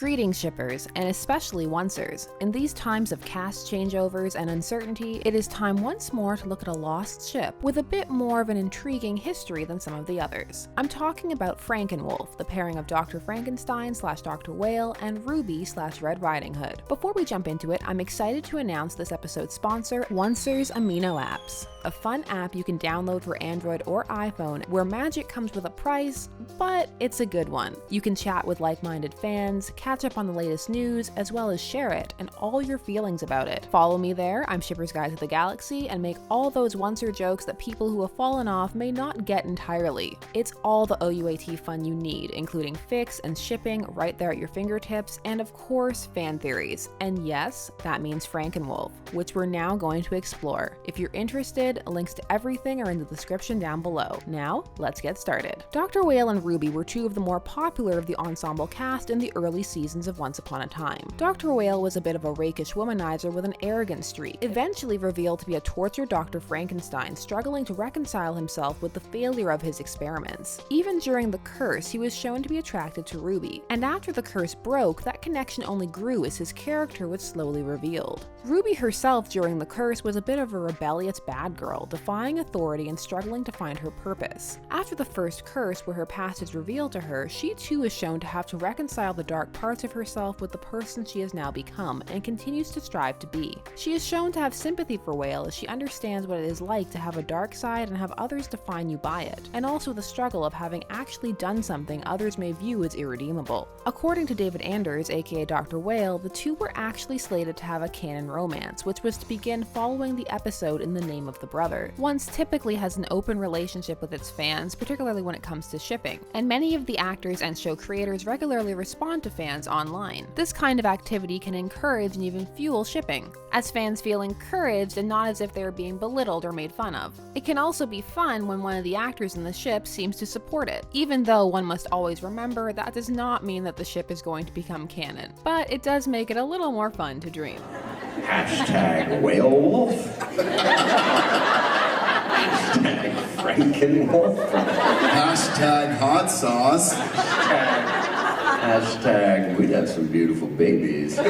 Greetings shippers, and especially oncers. In these times of cast changeovers and uncertainty, it is time once more to look at a lost ship with a bit more of an intriguing history than some of the others. I'm talking about Frankenwolf, the pairing of Dr. Frankenstein / Dr. Whale and Ruby / Red Riding Hood. Before we jump into it, I'm excited to announce this episode's sponsor, Oncer's Amino Apps, a fun app you can download for Android or iPhone where magic comes with a price, but it's a good one. You can chat with like-minded fans, catch up on the latest news, as well as share it and all your feelings about it. Follow me there, I'm Shipper's Guide to the Galaxy, and make all those oncer jokes that people who have fallen off may not get entirely. It's all the OUAT fun you need, including fics and shipping right there at your fingertips, and of course, fan theories. And yes, that means Frankenwolf, which we're now going to explore. If you're interested, links to everything are in the description down below. Now, let's get started. Dr. Whale and Ruby were two of the more popular of the ensemble cast in the early seasons of Once Upon a Time. Dr. Whale was a bit of a rakish womanizer with an arrogant streak, eventually revealed to be a tortured Dr. Frankenstein struggling to reconcile himself with the failure of his experiments. Even during the curse, he was shown to be attracted to Ruby, and after the curse broke, that connection only grew as his character was slowly revealed. Ruby herself during the curse was a bit of a rebellious bad girl, defying authority and struggling to find her purpose. After the first curse, where her past is revealed to her, she too is shown to have to reconcile the dark parts of herself with the person she has now become and continues to strive to be. She is shown to have sympathy for Whale as she understands what it is like to have a dark side and have others define you by it, and also the struggle of having actually done something others may view as irredeemable. According to David Anders, aka Dr. Whale, the two were actually slated to have a canon romance, which was to begin following the episode In the Name of the Brother. Once typically has an open relationship with its fans, particularly when it comes to shipping, and many of the actors and show creators regularly respond to fans online. This kind of activity can encourage and even fuel shipping, as fans feel encouraged and not as if they are being belittled or made fun of. It can also be fun when one of the actors in the ship seems to support it, even though one must always remember that does not mean that the ship is going to become canon, but it does make it a little more fun to dream. Hashtag Whalewolf. Hashtag Frankenwolf. Hashtag hot sauce. Hashtag we'd have some beautiful babies. We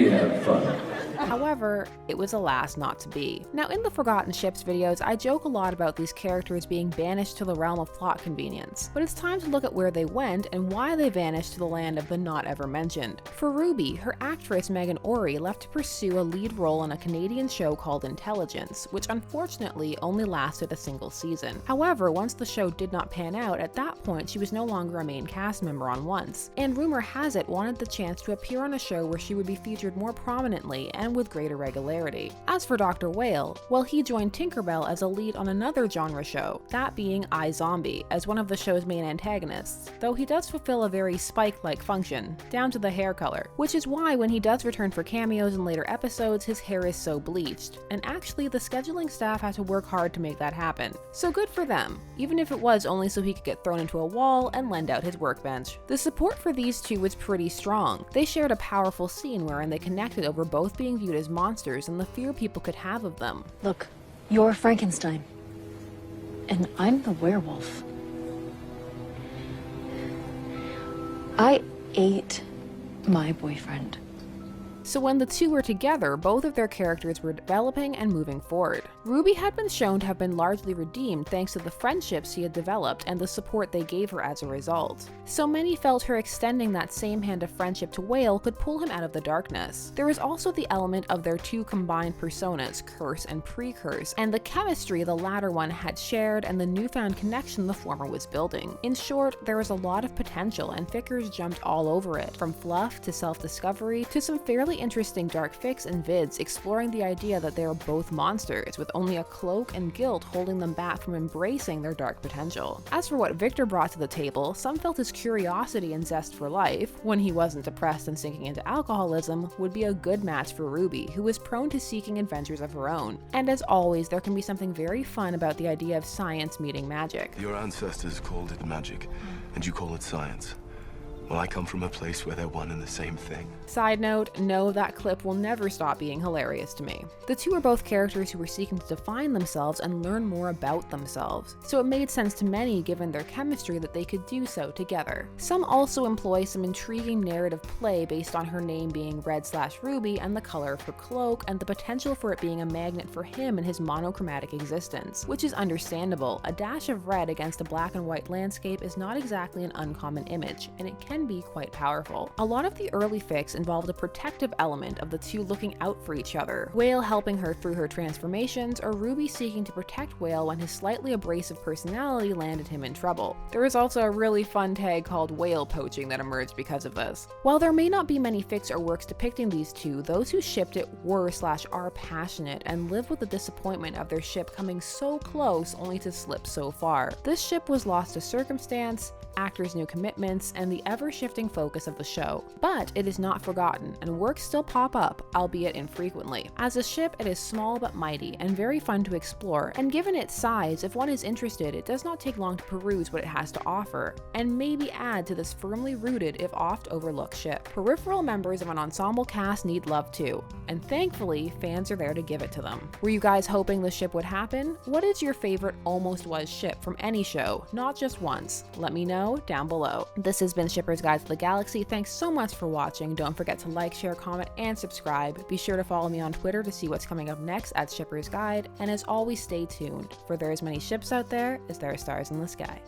have fun. However, it was alas not to be. Now, in the Forgotten Ships videos, I joke a lot about these characters being banished to the realm of plot convenience, but it's time to look at where they went and why they vanished to the land of the not ever mentioned. For Ruby, her actress Megan Ory left to pursue a lead role in a Canadian show called Intelligence, which unfortunately only lasted a single season. However, once the show did not pan out, at that point she was no longer a main cast member on Once, and rumor has it wanted the chance to appear on a show where she would be featured more prominently and with greater regularity. As for Dr. Whale, well, he joined Tinkerbell as a lead on another genre show, that being iZombie, as one of the show's main antagonists, though he does fulfill a very Spike-like function, down to the hair color, which is why when he does return for cameos in later episodes, his hair is so bleached, and actually the scheduling staff had to work hard to make that happen. So good for them, even if it was only so he could get thrown into a wall and lend out his workbench. The support for these two was pretty strong. They shared a powerful scene wherein they connected over both being viewed as monsters and the fear people could have of them. Look, you're Frankenstein, and I'm the werewolf. I ate my boyfriend. So when the two were together, both of their characters were developing and moving forward. Ruby had been shown to have been largely redeemed thanks to the friendships she had developed and the support they gave her as a result. So many felt her extending that same hand of friendship to Whale could pull him out of the darkness. There was also the element of their two combined personas, Curse and Pre-Curse, and the chemistry the latter one had shared and the newfound connection the former was building. In short, there was a lot of potential and fickers jumped all over it, from fluff to self-discovery to some fairly interesting dark fics and vids exploring the idea that they are both monsters, with only a cloak and guilt holding them back from embracing their dark potential. As for what Victor brought to the table, some felt his curiosity and zest for life, when he wasn't depressed and sinking into alcoholism, would be a good match for Ruby, who was prone to seeking adventures of her own. And as always, there can be something very fun about the idea of science meeting magic. Your ancestors called it magic, and you call it science. Well, I come from a place where they're one and the same thing. Side note, no, that clip will never stop being hilarious to me. The two are both characters who were seeking to define themselves and learn more about themselves, so it made sense to many given their chemistry that they could do so together. Some also employ some intriguing narrative play based on her name being Red/Ruby and the color of her cloak and the potential for it being a magnet for him in his monochromatic existence, which is understandable. A dash of red against a black and white landscape is not exactly an uncommon image, and it can be quite powerful. A lot of the early fics involved a protective element of the two looking out for each other, Whale helping her through her transformations, or Ruby seeking to protect Whale when his slightly abrasive personality landed him in trouble. There was also a really fun tag called whale poaching that emerged because of this. While there may not be many fics or works depicting these two, those who shipped it were/are passionate and live with the disappointment of their ship coming so close only to slip so far. This ship was lost to circumstance, actors' new commitments, and the ever-shifting focus of the show. But it is not forgotten, and works still pop up, albeit infrequently. As a ship, it is small but mighty, and very fun to explore, and given its size, if one is interested, it does not take long to peruse what it has to offer, and maybe add to this firmly rooted, if oft overlooked ship. Peripheral members of an ensemble cast need love too, and thankfully, fans are there to give it to them. Were you guys hoping the ship would happen? What is your favorite almost was ship from any show, not just once? Let me know down below. This has been Shipper's Guide to the Galaxy. Thanks so much for watching. Don't forget to like, share, comment, and subscribe. Be sure to follow me on Twitter to see what's coming up next at Shipper's Guide, and as always, stay tuned, for there are as many ships out there as there are stars in the sky.